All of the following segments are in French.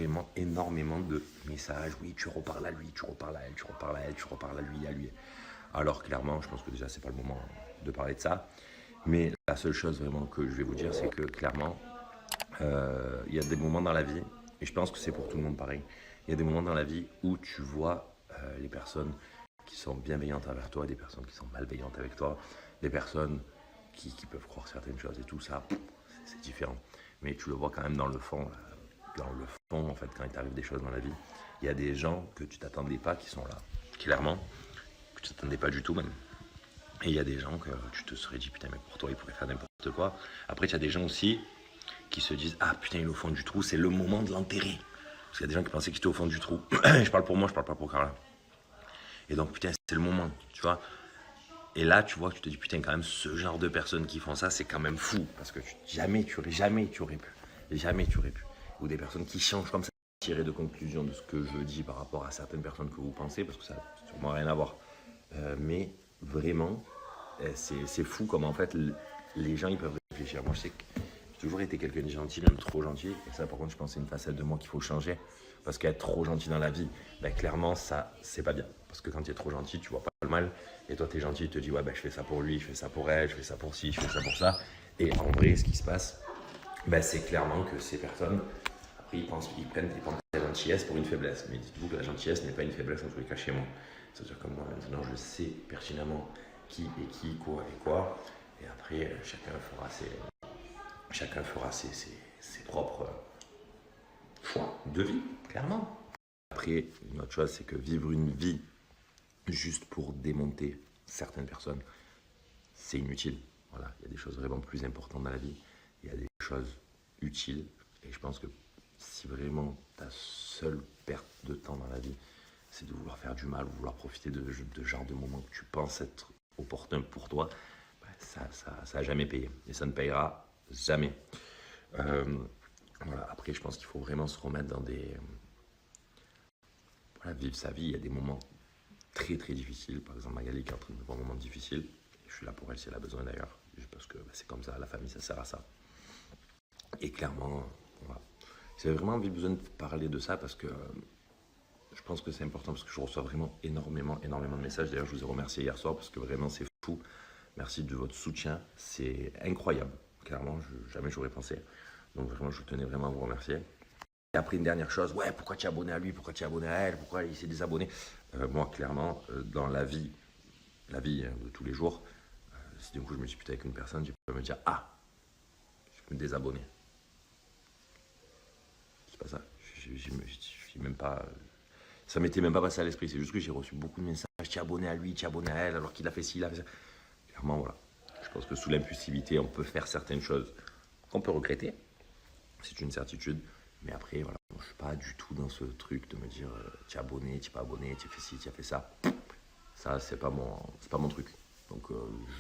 vraiment énormément de messages. Oui, tu reparles à lui, tu reparles à elle, tu reparles à elle, tu reparles à lui, à lui. Alors clairement, je pense que déjà, c'est pas le moment de parler de ça. Mais la seule chose vraiment que je vais vous dire, c'est que clairement, il y a des moments dans la vie, et je pense que c'est pour tout le monde pareil, il y a des moments dans la vie où tu vois les personnes qui sont bienveillantes envers toi, des personnes qui sont malveillantes avec toi, des personnes qui peuvent croire certaines choses et tout ça, c'est différent. Mais tu le vois quand même dans le fond, en fait, quand il t'arrive des choses dans la vie, il y a des gens que tu t'attendais pas qui sont là, clairement, que tu t'attendais pas du tout même. Et il y a des gens que tu te serais dit, putain, mais pour toi, ils pourraient faire n'importe quoi. Après, il y a des gens aussi qui se disent, ah putain, il est au fond du trou, c'est le moment de l'enterrer. Parce qu'il y a des gens qui pensaient qu'il était au fond du trou. Je parle pour moi, je parle pas pour Carla. Et donc, putain, c'est le moment, tu vois. Et là, tu vois, que tu te dis, putain, quand même, ce genre de personnes qui font ça, c'est quand même fou. Parce que jamais tu aurais pu. Jamais tu aurais pu. Ou des personnes qui changent comme ça, tirer de conclusion de ce que je dis par rapport à certaines personnes que vous pensez, parce que ça n'a sûrement rien à voir. Mais vraiment, c'est fou comme en fait les gens ils peuvent réfléchir. Moi, je sais que j'ai toujours été quelqu'un de gentil, même trop gentil. Et ça, par contre, je pense que c'est une facette de moi qu'il faut changer. Parce qu'être trop gentil dans la vie, ben, clairement, ça, c'est pas bien. Parce que quand tu es trop gentil, tu vois pas le mal. Et toi, tu es gentil, tu te dis, ouais, ben, je fais ça pour lui, je fais ça pour elle, je fais ça pour ci, je fais ça pour ça. Et en vrai, ce qui se passe, ben, c'est clairement que ces personnes, après, ils prennent la gentillesse pour une faiblesse. Mais dites-vous que la gentillesse n'est pas une faiblesse, en tous les cas, chez moi. C'est-à-dire que moi, maintenant, je sais pertinemment qui est qui, quoi et quoi. Et après, chacun fera ses propres choix de vie, clairement. Après, une autre chose, c'est que vivre une vie juste pour démonter certaines personnes, c'est inutile. Voilà, il y a des choses vraiment plus importantes dans la vie. Il y a des choses utiles. Et je pense que si vraiment ta seule perte de temps dans la vie, c'est de vouloir faire du mal, ou vouloir profiter de genre de moments que tu penses être opportun pour toi, bah, ça a jamais payé. Et ça ne payera jamais. Euh, voilà. Après, je pense qu'il faut vraiment se remettre dans des... Voilà, vivre sa vie. Il y a des moments très très difficiles. Par exemple, Magali qui est en train de vivre un moment difficile. Je suis là pour elle si elle a besoin d'ailleurs. Parce que bah, c'est comme ça, la famille, ça sert à ça. Et clairement, voilà. J'avais vraiment envie besoin de parler de ça parce que je pense que c'est important parce que je reçois vraiment énormément de messages. D'ailleurs, je vous ai remercié hier soir parce que vraiment c'est fou. Merci de votre soutien. C'est incroyable. Clairement, jamais j'aurais pensé. Donc vraiment, je tenais vraiment à vous remercier. Et après, une dernière chose. Ouais, pourquoi tu es abonné à lui? Pourquoi tu es abonné à elle? Pourquoi il s'est désabonné? Moi, clairement, dans la vie de tous les jours, si du coup je me discute avec une personne, je peux me dire, ah, je peux me désabonner. C'est pas ça. J'ai même pas... Ça m'était même pas passé à l'esprit, c'est juste que j'ai reçu beaucoup de messages, tu es abonné à lui, tu es abonné à elle, alors qu'il a fait ci, il a fait ça. Clairement, voilà. Je pense que sous l'impulsivité, on peut faire certaines choses qu'on peut regretter, c'est une certitude. Mais après, voilà, je ne suis pas du tout dans ce truc de me dire, tu es abonné, tu n'es pas abonné, tu as fait ci, tu as fait ça. Ça, c'est pas mon truc. Donc,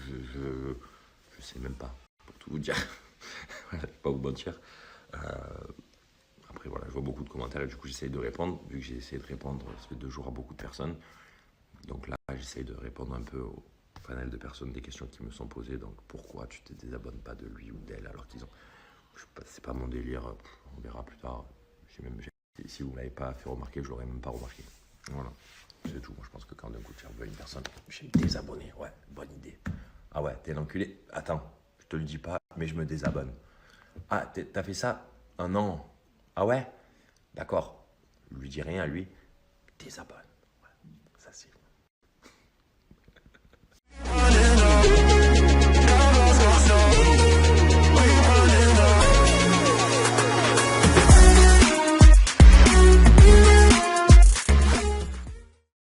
je sais même pas, pour tout vous dire. Voilà, je ne vais pas vous mentir. Après, voilà, je vois beaucoup de commentaires et du coup, j'essaye de répondre. Vu que j'ai essayé de répondre, ça fait 2 jours à beaucoup de personnes. Donc là, j'essaye de répondre un peu au panel de personnes, des questions qui me sont posées. Donc, pourquoi tu te désabonnes pas de lui ou d'elle alors qu'ils ont... C'est pas mon délire, on verra plus tard. Si vous ne m'avez pas fait remarquer, je l'aurais même pas remarqué. Voilà, c'est tout. Moi, je pense que quand d'un coup, tu veux une personne, je vais me désabonner. Ouais, bonne idée. Ah ouais, t'es l'enculé. Attends, je te le dis pas, mais je me désabonne. Ah, t'as fait ça? Ah non. Ah ouais? D'accord. Lui dis rien à lui. Désabonne.